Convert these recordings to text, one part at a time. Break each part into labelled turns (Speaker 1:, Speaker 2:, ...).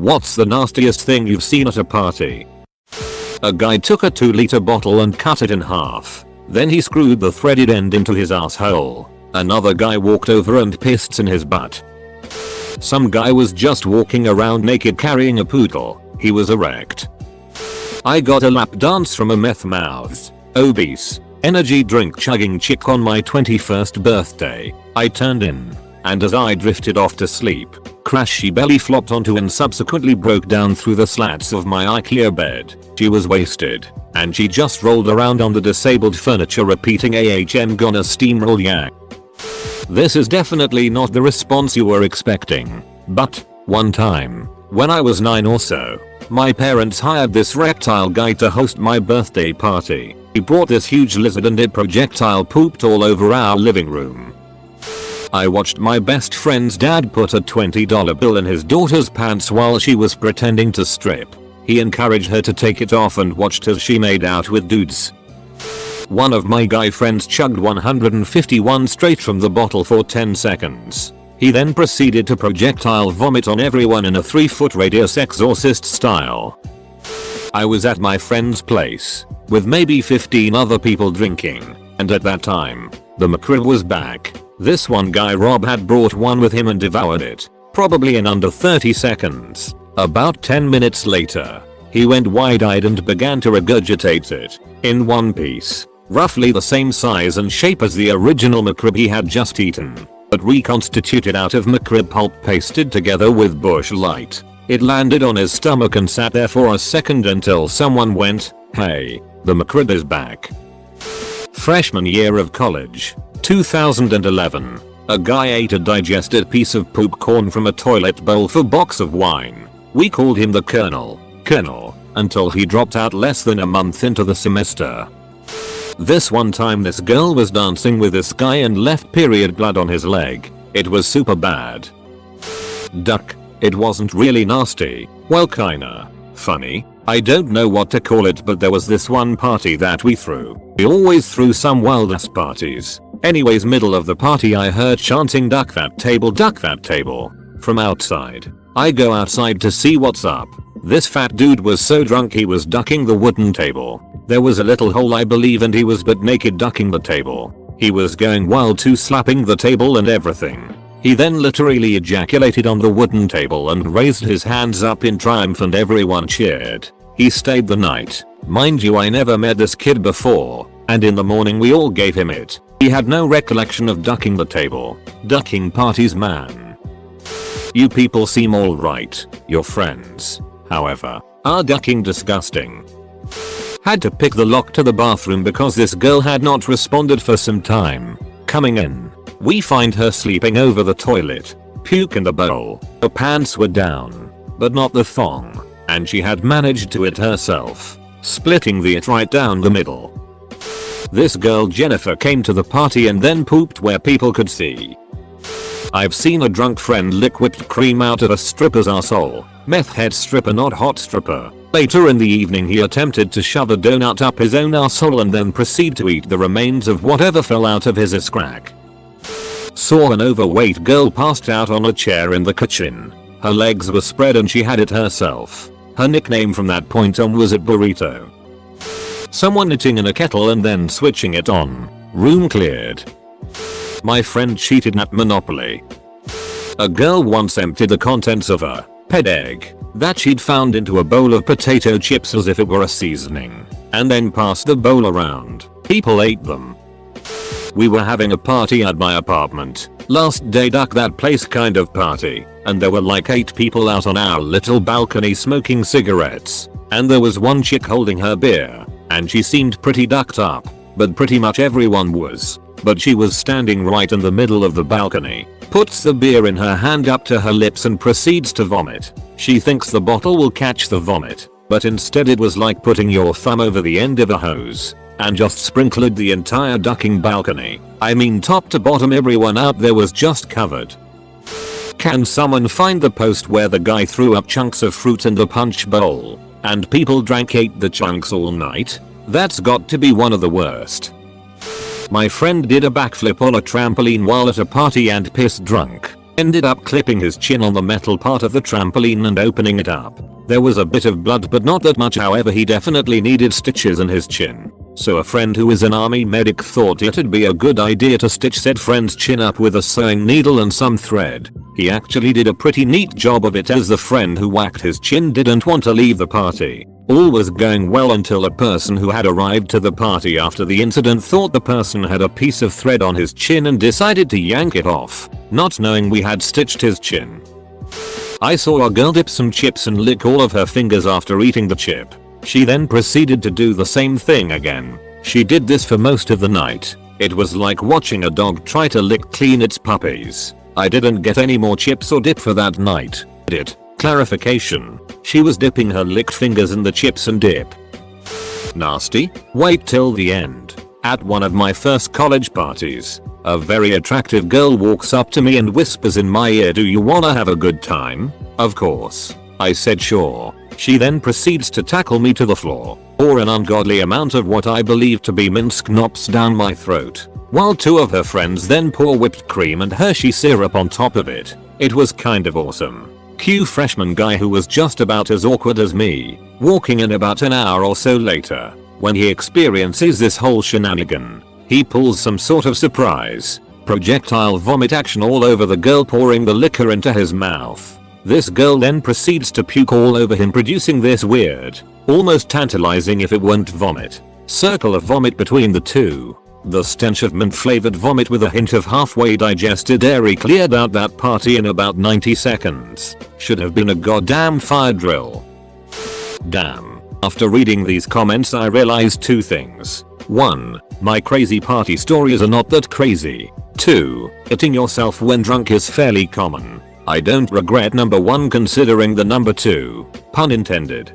Speaker 1: What's the nastiest thing you've seen at a party? A guy took a 2-liter bottle and cut it in half. Then he screwed the threaded end into his asshole. Another guy walked over and pissed in his butt. Some guy was just walking around naked carrying a poodle. He was erect. I got a lap dance from a meth-mouthed, obese, energy drink chugging chick on my 21st birthday. I turned in, and as I drifted off to sleep, crash she belly flopped onto and subsequently broke down through the slats of my IKEA bed. She was wasted, and she just rolled around on the disabled furniture repeating AHM gonna steamroll ya. This is definitely not the response you were expecting. But, one time, when I was 9 or so, my parents hired this reptile guy to host my birthday party. He brought this huge lizard and it projectile pooped all over our living room. I watched my best friend's dad put a $20 bill in his daughter's pants while she was pretending to strip. He encouraged her to take it off and watched as she made out with dudes. One of my guy friends chugged 151 straight from the bottle for 10 seconds. He then proceeded to projectile vomit on everyone in a 3-foot radius exorcist style. I was at my friend's place, with maybe 15 other people drinking, and at that time, the McRib was back. This one guy Rob had brought one with him and devoured it, probably in under 30 seconds. About 10 minutes later, he went wide-eyed and began to regurgitate it, in one piece, roughly the same size and shape as the original McRib he had just eaten, but reconstituted out of McRib pulp pasted together with Bush Light. It landed on his stomach and sat there for a second until someone went, "Hey, the McRib is back." Freshman year of college, 2011. A guy ate a digested piece of poop corn from a toilet bowl for box of wine. We called him the Colonel, until he dropped out less than a month into the semester. This one time this girl was dancing with this guy and left period blood on his leg. It was super bad. Duck. It wasn't really nasty. Well, kinda funny. I don't know what to call it, but there was this one party that we threw. We always threw some wild ass parties. Anyways, middle of the party I heard chanting duck that table from outside. I go outside to see what's up. This fat dude was so drunk he was ducking the wooden table. There was a little hole I believe and he was butt naked ducking the table. He was going wild too, slapping the table and everything. He then literally ejaculated on the wooden table and raised his hands up in triumph and everyone cheered. He stayed the night. Mind you, I never met this kid before, and in the morning we all gave him it. He had no recollection of ducking the table. Ducking parties, man. You people seem alright. Your friends, however, are ducking disgusting. Had to pick the lock to the bathroom because this girl had not responded for some time. Coming in, we find her sleeping over the toilet. Puke in the bowl. Her pants were down, but not the thong, and she had managed to it herself, splitting the it right down the middle. This girl Jennifer came to the party and then pooped where people could see. I've seen a drunk friend lick whipped cream out of a stripper's asshole. Meth head stripper, not hot stripper. Later in the evening he attempted to shove a donut up his own asshole and then proceed to eat the remains of whatever fell out of his ass crack. Saw an overweight girl passed out on a chair in the kitchen. Her legs were spread and she had it herself. Her nickname from that point on was It Burrito. Someone knitting in a kettle and then switching it on. Room cleared. My friend cheated at Monopoly. A girl once emptied the contents of a pet egg that she'd found into a bowl of potato chips as if it were a seasoning, and then passed the bowl around. People ate them. We were having a party at my apartment. Last day duck that place kind of party, and there were like 8 people out on our little balcony smoking cigarettes, and there was one chick holding her beer, and she seemed pretty ducked up, but pretty much everyone was. But she was standing right in the middle of the balcony, puts the beer in her hand up to her lips and proceeds to vomit. She thinks the bottle will catch the vomit, but instead it was like putting your thumb over the end of a hose, and just sprinkled the entire ducking balcony. I mean, top to bottom everyone out there was just covered. Can someone find the post where the guy threw up chunks of fruit in the punch bowl, and people ate the chunks all night? That's got to be one of the worst. My friend did a backflip on a trampoline while at a party and pissed drunk. Ended up clipping his chin on the metal part of the trampoline and opening it up. There was a bit of blood but not that much, however he definitely needed stitches in his chin. So a friend who is an army medic thought it'd be a good idea to stitch said friend's chin up with a sewing needle and some thread. He actually did a pretty neat job of it, as the friend who whacked his chin didn't want to leave the party. All was going well until a person who had arrived to the party after the incident thought the person had a piece of thread on his chin and decided to yank it off, not knowing we had stitched his chin. I saw a girl dip some chips and lick all of her fingers after eating the chip. She then proceeded to do the same thing again. She did this for most of the night. It was like watching a dog try to lick clean its puppies. I didn't get any more chips or dip for that night. Clarification. She was dipping her licked fingers in the chips and dip. Nasty? Wait till the end. At one of my first college parties, a very attractive girl walks up to me and whispers in my ear, "Do you wanna have a good time?" Of course. I said sure. She then proceeds to tackle me to the floor, pour an ungodly amount of what I believe to be mint schnapps down my throat, while two of her friends then pour whipped cream and Hershey syrup on top of it. It was kind of awesome. Cue freshman guy who was just about as awkward as me, walking in about an hour or so later. When he experiences this whole shenanigan, he pulls some sort of surprise projectile vomit action all over the girl, pouring the liquor into his mouth. This girl then proceeds to puke all over him, producing this weird, almost tantalizing if it weren't vomit, circle of vomit between the two. The stench of mint flavored vomit with a hint of halfway digested dairy cleared out that party in about 90 seconds. Should have been a goddamn fire drill. Damn. After reading these comments I realized two things. 1. My crazy party stories are not that crazy. 2. Hitting yourself when drunk is fairly common. I don't regret number 1 considering the number 2. Pun intended.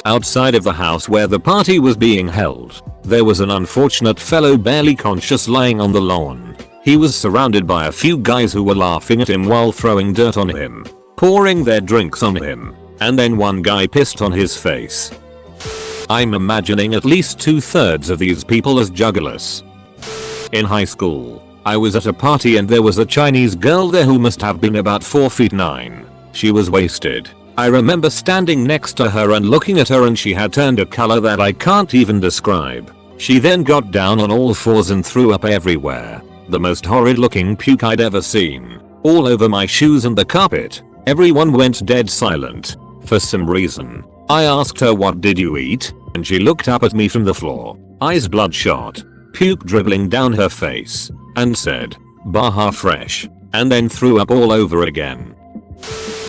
Speaker 1: Outside of the house where the party was being held, there was an unfortunate fellow barely conscious lying on the lawn. He was surrounded by a few guys who were laughing at him while throwing dirt on him, pouring their drinks on him, and then one guy pissed on his face. I'm imagining at least 2/3 of these people as jugglers. In high school, I was at a party and there was a Chinese girl there who must have been about 4'9". She was wasted. I remember standing next to her and looking at her, and she had turned a color that I can't even describe. She then got down on all fours and threw up everywhere. The most horrid looking puke I'd ever seen. All over my shoes and the carpet. Everyone went dead silent. For some reason, I asked her, "What did you eat?" And she looked up at me from the floor, eyes bloodshot, puke dribbling down her face, and said, "Baja fresh," and then threw up all over again.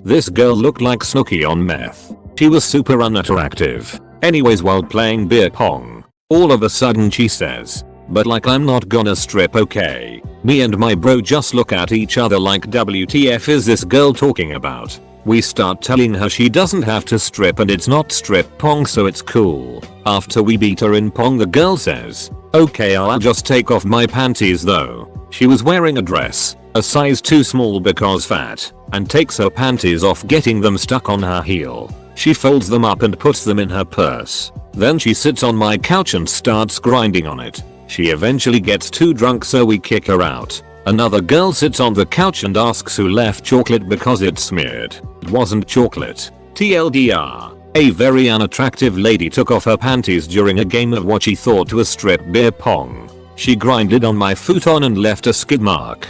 Speaker 1: This girl looked like Snooki on meth. She was super unattractive. Anyways, while playing beer pong, all of a sudden she says, "But like I'm not gonna strip, okay?" Me and my bro just look at each other like, WTF is this girl talking about? We start telling her she doesn't have to strip and it's not strip pong, so it's cool. After we beat her in pong, the girl says, "Okay, I'll just take off my panties though." She was wearing a dress, a size too small because fat, and takes her panties off, getting them stuck on her heel. She folds them up and puts them in her purse. Then she sits on my couch and starts grinding on it. She eventually gets too drunk, so we kick her out. Another girl sits on the couch and asks who left chocolate because it's smeared. It wasn't chocolate. TLDR. A very unattractive lady took off her panties during a game of what she thought was strip beer pong. She grinded on my futon and left a skid mark.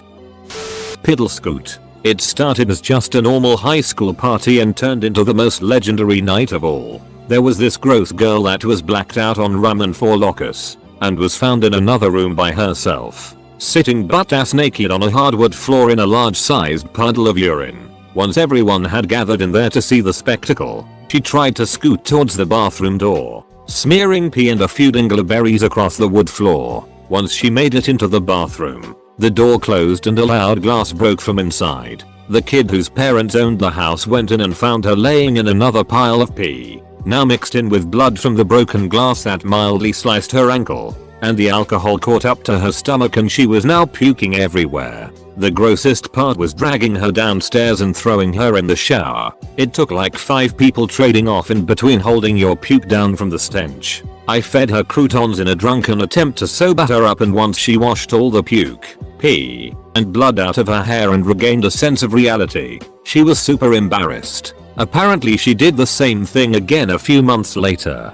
Speaker 1: Piddlescoot. It started as just a normal high school party and turned into the most legendary night of all. There was this gross girl that was blacked out on rum and 4 Locos, and was found in another room by herself, sitting butt-ass naked on a hardwood floor in a large-sized puddle of urine. Once everyone had gathered in there to see the spectacle, she tried to scoot towards the bathroom door, smearing pee and a few dingleberries across the wood floor. Once she made it into the bathroom, the door closed and a loud glass broke from inside. The kid whose parents owned the house went in and found her laying in another pile of pee, now mixed in with blood from the broken glass that mildly sliced her ankle, and the alcohol caught up to her stomach and she was now puking everywhere. The grossest part was dragging her downstairs and throwing her in the shower. It took like 5 people trading off in between holding your puke down from the stench. I fed her croutons in a drunken attempt to sober her up, and once she washed all the puke, pee, and blood out of her hair and regained a sense of reality. She was super embarrassed. Apparently she did the same thing again a few months later.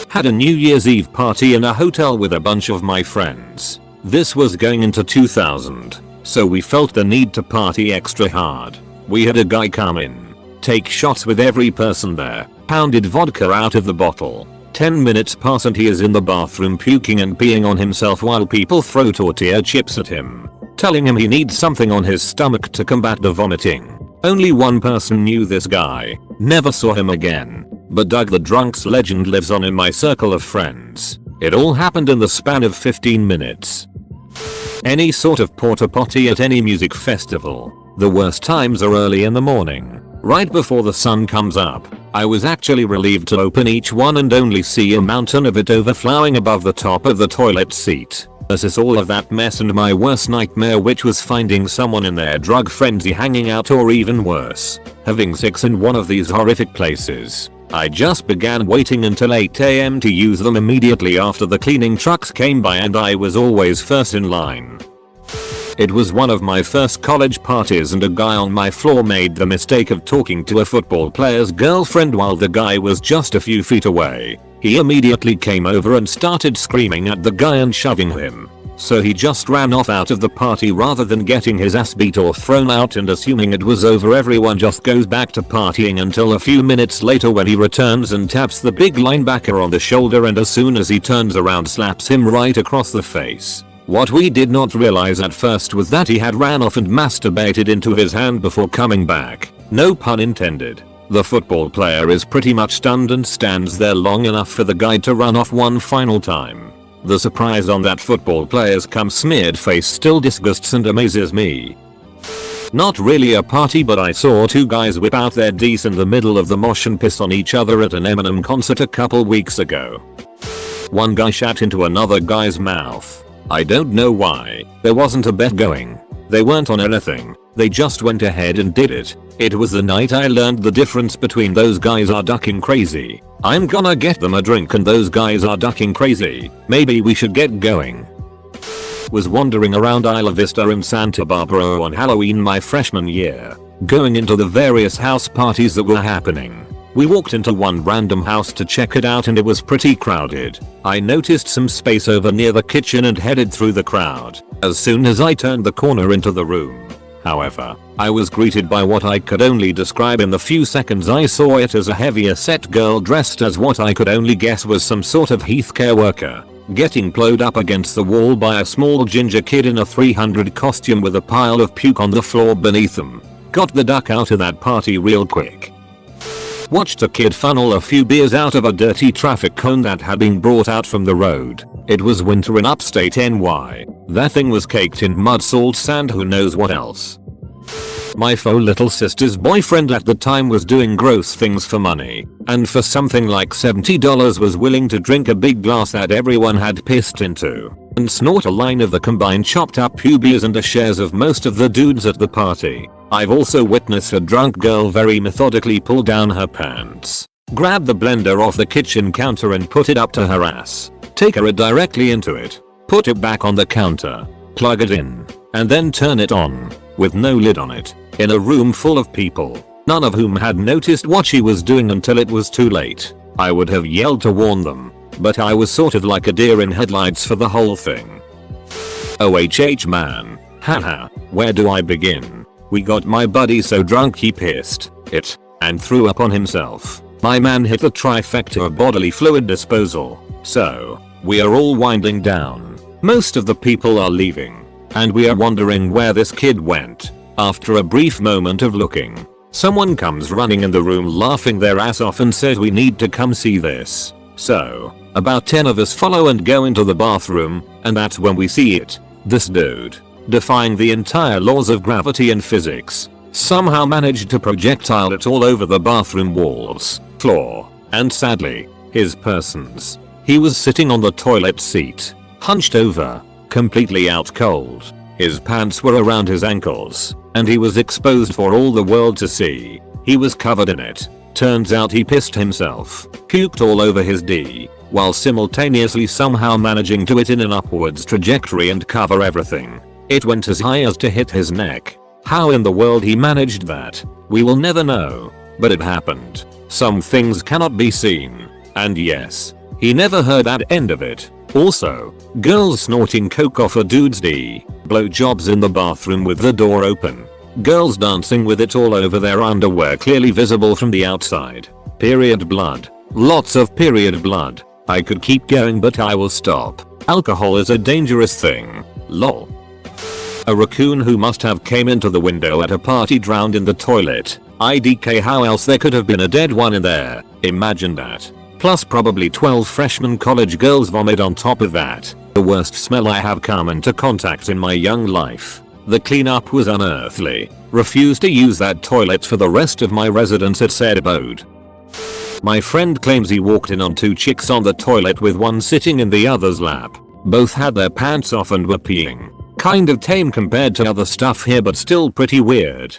Speaker 1: Had a New Year's Eve party in a hotel with a bunch of my friends. This was going into 2000, so we felt the need to party extra hard. We had a guy come in, take shots with every person there, pounded vodka out of the bottle. 10 minutes pass and he is in the bathroom puking and peeing on himself while people throw tortilla chips at him, telling him he needs something on his stomach to combat the vomiting. Only one person knew this guy, never saw him again, but Doug the Drunk's legend lives on in my circle of friends. It all happened in the span of 15 minutes. Any sort of porta potty at any music festival. The worst times are early in the morning, right before the sun comes up. I was actually relieved to open each one and only see a mountain of it overflowing above the top of the toilet seat. Versus all of that mess and my worst nightmare, which was finding someone in their drug frenzy hanging out, or even worse, having sex in one of these horrific places. I just began waiting until 8 AM to use them immediately after the cleaning trucks came by, and I was always first in line. It was one of my first college parties and a guy on my floor made the mistake of talking to a football player's girlfriend while the guy was just a few feet away. He immediately came over and started screaming at the guy and shoving him. So he just ran off out of the party rather than getting his ass beat or thrown out, and assuming it was over, everyone just goes back to partying until a few minutes later when he returns and taps the big linebacker on the shoulder, and as soon as he turns around slaps him right across the face. What we did not realize at first was that he had ran off and masturbated into his hand before coming back. No pun intended. The football player is pretty much stunned and stands there long enough for the guy to run off one final time. The surprise on that football player's cum smeared face still disgusts and amazes me. Not really a party, but I saw two guys whip out their D's in the middle of the mosh and piss on each other at an Eminem concert a couple weeks ago. One guy shat into another guy's mouth. I don't know why. There wasn't a bet going. They weren't on anything. They just went ahead and did it. It was the night I learned the difference between those guys are ducking crazy. I'm gonna get them a drink and those guys are ducking crazy. Maybe we should get going. Was wandering around Isla Vista in Santa Barbara on Halloween my freshman year, going into the various house parties that were happening. We walked into one random house to check it out and it was pretty crowded. I noticed some space over near the kitchen and headed through the crowd as soon as I turned the corner into the room. However, I was greeted by what I could only describe in the few seconds I saw it as a heavier set girl dressed as what I could only guess was some sort of health care worker, getting plowed up against the wall by a small ginger kid in a 300 costume with a pile of puke on the floor beneath them. Got the duck out of that party real quick. Watched a kid funnel a few beers out of a dirty traffic cone that had been brought out from the road. It was winter in upstate NY. That thing was caked in mud, salt, sand, who knows what else. My faux little sister's boyfriend at the time was doing gross things for money, and for something like $70 was willing to drink a big glass that everyone had pissed into, and snort a line of the combined chopped up pubes and the shares of most of the dudes at the party. I've also witnessed a drunk girl very methodically pull down her pants, grab the blender off the kitchen counter and put it up to her ass, take her directly into it, put it back on the counter, plug it in, and then turn it on, with no lid on it, in a room full of people, none of whom had noticed what she was doing until it was too late. I would have yelled to warn them, but I was sort of like a deer in headlights for the whole thing. OHH man, haha, where do I begin? We got my buddy so drunk he pissed it and threw up on himself. My man hit the trifecta of bodily fluid disposal. So, we are all winding down. Most of the people are leaving, and we are wondering where this kid went. After a brief moment of looking, someone comes running in the room laughing their ass off and says we need to come see this. So, about 10 of us follow and go into the bathroom, and that's when we see it. This dude, defying the entire laws of gravity and physics, somehow managed to projectile it all over the bathroom walls, floor, and sadly, his persons. He was sitting on the toilet seat, hunched over, completely out cold. His pants were around his ankles, and he was exposed for all the world to see. He was covered in it. Turns out he pissed himself, puked all over his D, while simultaneously somehow managing to it in an upwards trajectory and cover everything. It went as high as to hit his neck. How in the world he managed that, we will never know. But it happened. Some things cannot be seen. And yes, he never heard that end of it. Also, girls snorting coke off a dude's D. Blowjobs in the bathroom with the door open. Girls dancing with it all over their underwear clearly visible from the outside. Period blood. Lots of period blood. I could keep going but I will stop. Alcohol is a dangerous thing. Lol. A raccoon who must have came into the window at a party drowned in the toilet. IDK, how else there could have been a dead one in there? Imagine that. Plus probably 12 freshman college girls vomit on top of that. The worst smell I have come into contact in my young life. The cleanup was unearthly. Refused to use that toilet for the rest of my residence at said abode. My friend claims he walked in on 2 chicks on the toilet with one sitting in the other's lap. Both had their pants off and were peeing. Kind of tame compared to other stuff here but still pretty weird.